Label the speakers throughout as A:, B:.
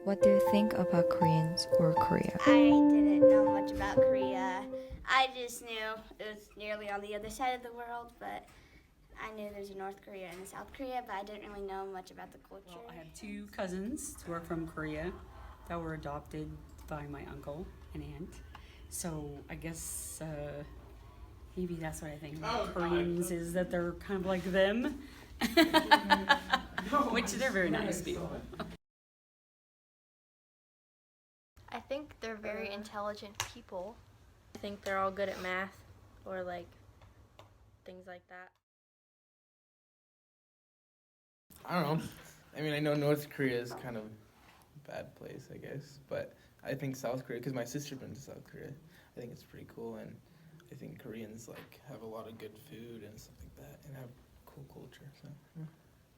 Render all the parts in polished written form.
A: What do you think about Koreans or Korea?
B: I didn't know much about Korea. I just knew it was nearly on the other side of the world, but I knew there's a North Korea and a South Korea, but I didn't really know much about the culture.
C: Well, I have two cousins who are from Korea that were adopted by my uncle and aunt. So I guess maybe that's what I think about Koreans is that they're kind of like them, which they're very nice people.
D: I think they're very intelligent people. I think they're all good at math or like things like that.
E: I don't know. I mean, I know North Korea is kind of a bad place, I guess, but I think South Korea, because my sister's been to South Korea, I think it's pretty cool, and I think Koreans like have a lot of good food and stuff like that, and have cool culture. So yeah.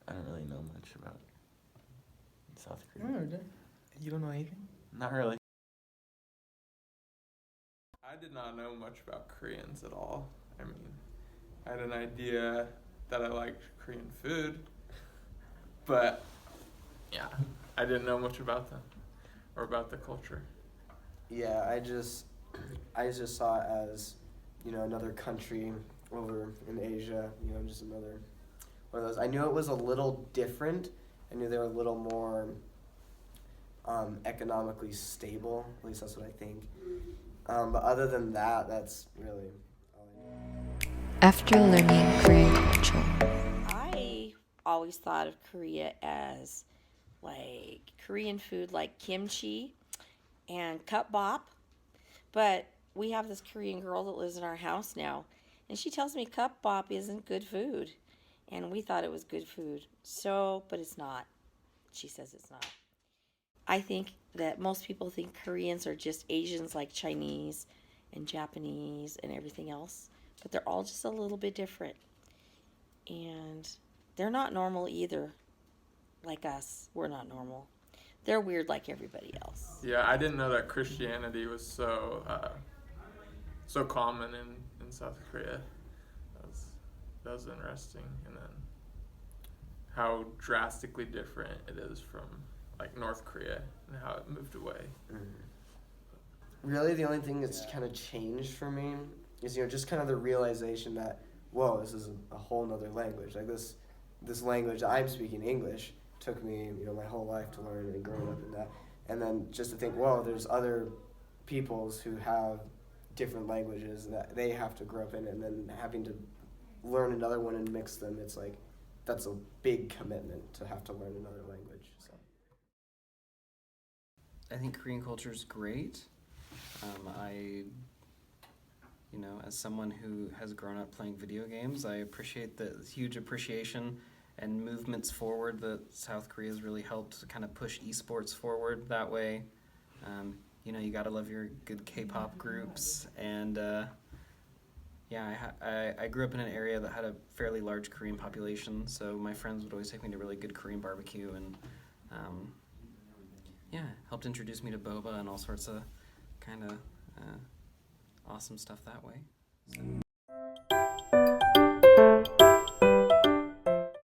F: I don't really know much about South Korea.
E: Oh, you don't know anything?
F: Not really.
G: I did not know much about Koreans at all. I mean, I had an idea that I liked Korean food, but yeah, I didn't know much about them or about the culture.
H: Yeah, I just saw it as, another country over in Asia, just another one of those. I knew it was a little different. I knew they were a little more economically stable. At least that's what I think. But other than that, that's really all I know.
A: After learning Korean culture,
I: I always thought of Korea as like Korean food like kimchi and cup bop. But we have this Korean girl that lives in our house now, and she tells me cup bop isn't good food. And we thought it was good food. But it's not. She says it's not. I think that most people think Koreans are just Asians like Chinese and Japanese and everything else. But they're all just a little bit different. And they're not normal either, like us. We're not normal. They're weird like everybody else.
G: Yeah, I didn't know that Christianity was so common in South Korea. That was interesting. And then how drastically different it is from like North Korea and how it moved away.
H: Mm-hmm. Really, the only thing that's kind of changed for me is, just kind of the realization that, whoa, this is a whole nother language. Like this language that I'm speaking, English, took me, my whole life to learn and growing up in that. And then just to think, whoa, there's other peoples who have different languages that they have to grow up in, and then having to learn another one and mix them, it's like, that's a big commitment to have to learn another language. So
J: I think Korean culture is great. As someone who has grown up playing video games, I appreciate the huge appreciation and movements forward that South Korea has really helped kind of push esports forward that way. You gotta love your good K-pop groups, and I grew up in an area that had a fairly large Korean population, so my friends would always take me to really good Korean barbecue, and helped introduce me to boba and all sorts of kind of awesome stuff that way. So.